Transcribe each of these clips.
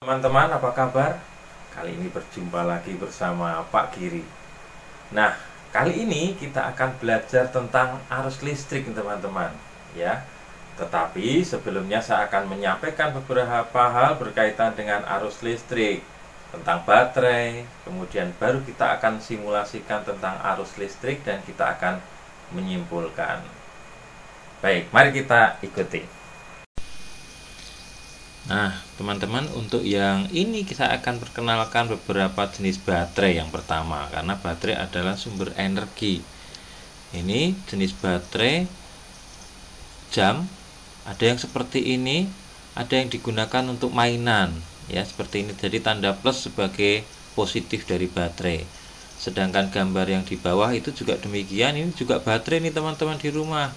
Teman-teman, apa kabar? Kali ini berjumpa lagi bersama Pak Giri. Nah, kali ini kita akan belajar tentang arus listrik, teman-teman, ya. Tetapi sebelumnya saya akan menyampaikan beberapa hal berkaitan dengan arus listrik, tentang baterai, kemudian baru kita akan simulasikan tentang arus listrik dan kita akan menyimpulkan. Baik, mari kita ikuti. Nah, teman-teman, untuk yang ini kita akan perkenalkan beberapa jenis baterai. Yang pertama, karena baterai adalah sumber energi. Ini jenis baterai jam, ada yang seperti ini, ada yang digunakan untuk mainan, ya seperti ini. Jadi tanda plus sebagai positif dari baterai. Sedangkan gambar yang di bawah itu juga demikian. Ini juga baterai nih teman-teman di rumah.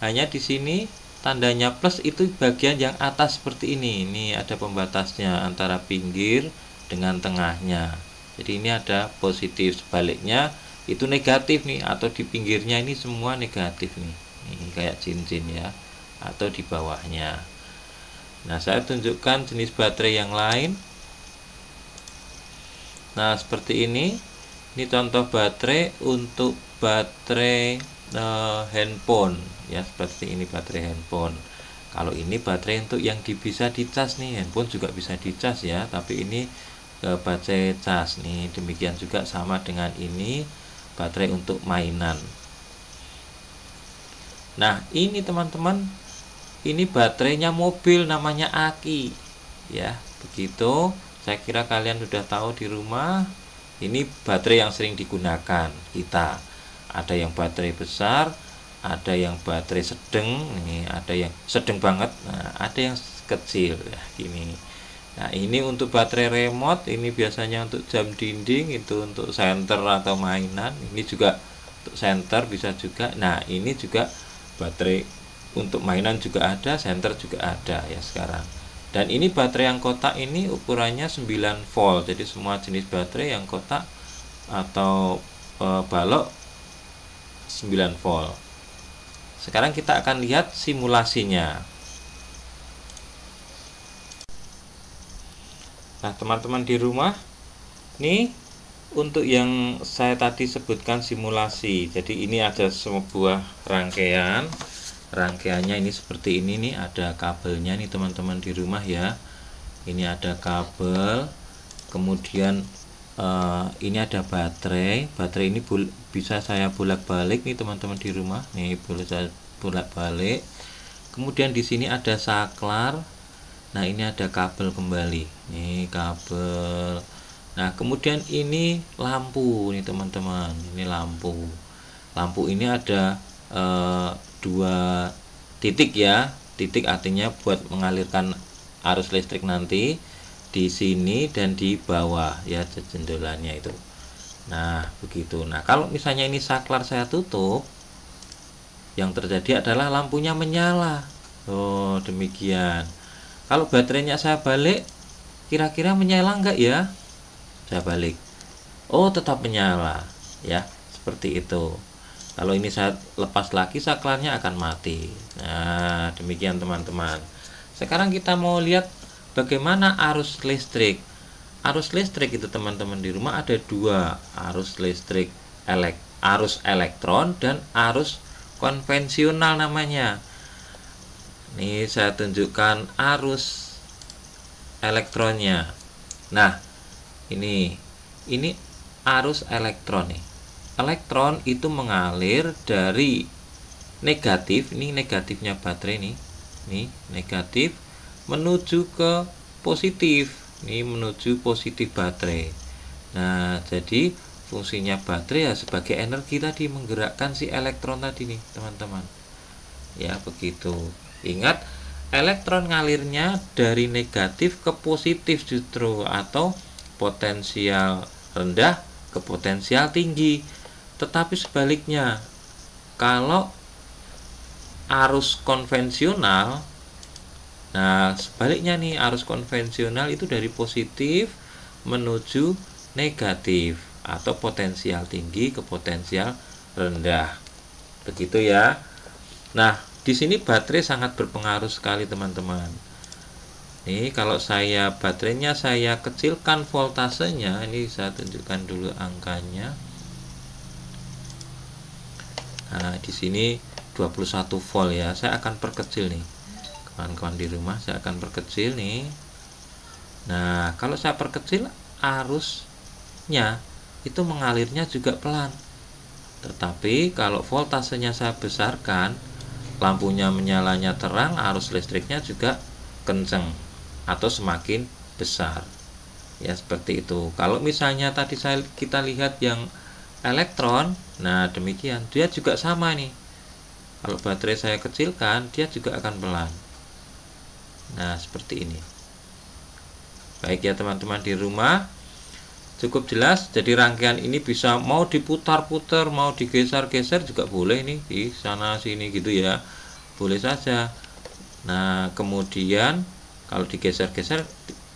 Hanya di sini tandanya plus itu bagian yang atas seperti ini. Ini ada pembatasnya antara pinggir dengan tengahnya. Jadi ini ada positif, sebaliknya itu negatif nih, atau di pinggirnya ini semua negatif nih. Ini kayak cincin ya, atau di bawahnya. Nah, saya tunjukkan jenis baterai yang lain. Nah, seperti ini. Ini contoh baterai untuk baterai handphone, ya seperti ini baterai handphone. Kalau ini baterai untuk yang bisa dicas nih, handphone juga bisa dicas ya, tapi ini baterai cas nih. Demikian juga sama dengan ini baterai untuk mainan. Nah, ini teman-teman, ini baterainya mobil, namanya aki, ya begitu. Saya kira kalian sudah tahu di rumah. Ini baterai yang sering digunakan kita. Ada yang baterai besar, ada yang baterai sedang, ini ada yang sedang banget, nah ada yang kecil ya gini. Nah, ini untuk baterai remote, ini biasanya untuk jam dinding, itu untuk senter atau mainan. Ini juga untuk senter bisa juga. Nah, ini juga baterai untuk mainan juga ada, senter juga ada ya sekarang. Dan ini baterai yang kotak ini ukurannya 9 volt. Jadi semua jenis baterai yang kotak atau balok 9 volt. Sekarang kita akan lihat simulasinya. Nah, teman-teman di rumah, nih untuk yang saya tadi sebutkan simulasi. Jadi ini ada sebuah rangkaian. Rangkaiannya ini seperti ini nih, ada kabelnya nih teman-teman di rumah ya. Ini ada kabel, kemudian ini ada baterai. Baterai ini bisa saya bolak-balik nih teman-teman di rumah. Nih boleh saya bolak-balik. Kemudian di sini ada saklar. Nah, ini ada kabel kembali. Nih kabel. Nah, kemudian ini lampu nih teman-teman. Ini lampu. Lampu ini ada 2 titik ya. Titik artinya buat mengalirkan arus listrik nanti di sini dan di bawah ya, jendelannya itu. Nah, begitu. Nah, kalau misalnya ini saklar saya tutup, yang terjadi adalah lampunya menyala. Oh, demikian. Kalau baterainya saya balik, kira-kira menyala enggak ya? Saya balik. Oh, tetap menyala ya, seperti itu. Kalau ini saya lepas lagi, saklarnya akan mati. Nah, demikian teman-teman. Sekarang kita mau lihat bagaimana arus listrik. Arus listrik itu teman-teman di rumah ada 2, arus listrik arus elektron dan arus konvensional namanya. Ini saya tunjukkan arus elektronnya. Nah, ini arus elektron nih. Elektron itu mengalir dari negatif, ini negatifnya baterai nih negatif, menuju ke positif, ini menuju positif baterai. Nah, jadi fungsinya baterai ya sebagai energi tadi, menggerakkan si elektron tadi nih teman-teman ya, begitu. Ingat, elektron ngalirnya dari negatif ke positif justru, atau potensial rendah ke potensial tinggi. Tetapi sebaliknya, kalau arus konvensional, nah sebaliknya nih, arus konvensional itu dari positif menuju negatif, atau potensial tinggi ke potensial rendah. Begitu ya. Nah, di sini baterai sangat berpengaruh sekali teman-teman. Nih, kalau saya baterainya saya kecilkan voltasenya, ini saya tunjukkan dulu angkanya. Nah, di sini 21 volt ya. Saya akan perkecil nih. Kawan-kawan di rumah, saya akan perkecil nih. Nah, kalau saya perkecil, arusnya itu mengalirnya juga pelan. Tetapi kalau voltasenya saya besarkan, lampunya menyalanya terang, arus listriknya juga kenceng atau semakin besar. Ya, seperti itu. Kalau misalnya tadi kita lihat yang elektron, nah demikian, dia juga sama nih. Kalau baterai saya kecilkan, dia juga akan pelan. Nah, seperti ini. Baik ya teman-teman di rumah, cukup jelas. Jadi rangkaian ini bisa mau diputar-putar, mau digeser-geser juga boleh nih, di sana sini gitu ya, boleh saja. Nah, kemudian kalau digeser-geser,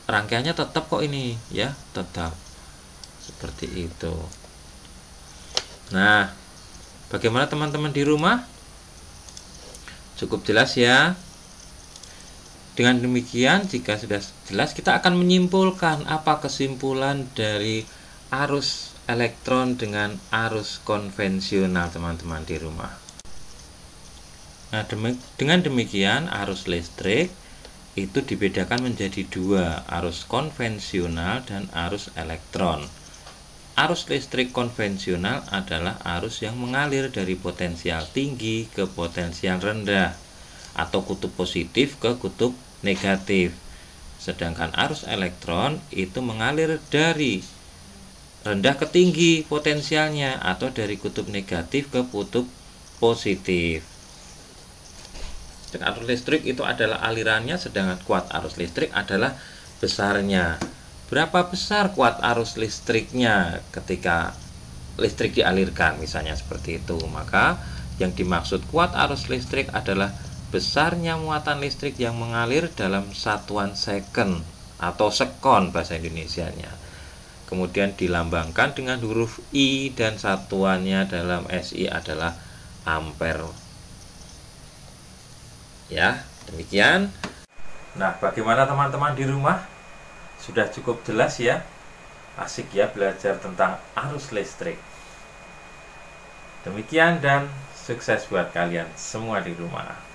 rangkaiannya tetap kok ini ya, tetap seperti itu. Nah, bagaimana teman-teman di rumah? Cukup jelas ya. Dengan demikian, jika sudah jelas, kita akan menyimpulkan apa kesimpulan dari arus elektron dengan arus konvensional teman-teman di rumah. Nah, dengan demikian arus listrik itu dibedakan menjadi dua, arus konvensional dan arus elektron. Arus listrik konvensional adalah arus yang mengalir dari potensial tinggi ke potensial rendah, atau kutub positif ke kutub negatif. Sedangkan arus elektron itu mengalir dari rendah ke tinggi potensialnya, atau dari kutub negatif ke kutub positif. Arus listrik itu adalah alirannya, sedangkan kuat arus listrik adalah besarnya. Berapa besar kuat arus listriknya ketika listrik dialirkan, misalnya seperti itu. Maka yang dimaksud kuat arus listrik adalah besarnya muatan listrik yang mengalir dalam satuan second atau sekon bahasa Indonesianya. Kemudian dilambangkan dengan huruf I dan satuannya dalam SI adalah ampere. Ya, demikian. Nah, bagaimana teman-teman di rumah? Sudah cukup jelas ya? Asik ya belajar tentang arus listrik. Demikian dan sukses buat kalian semua di rumah.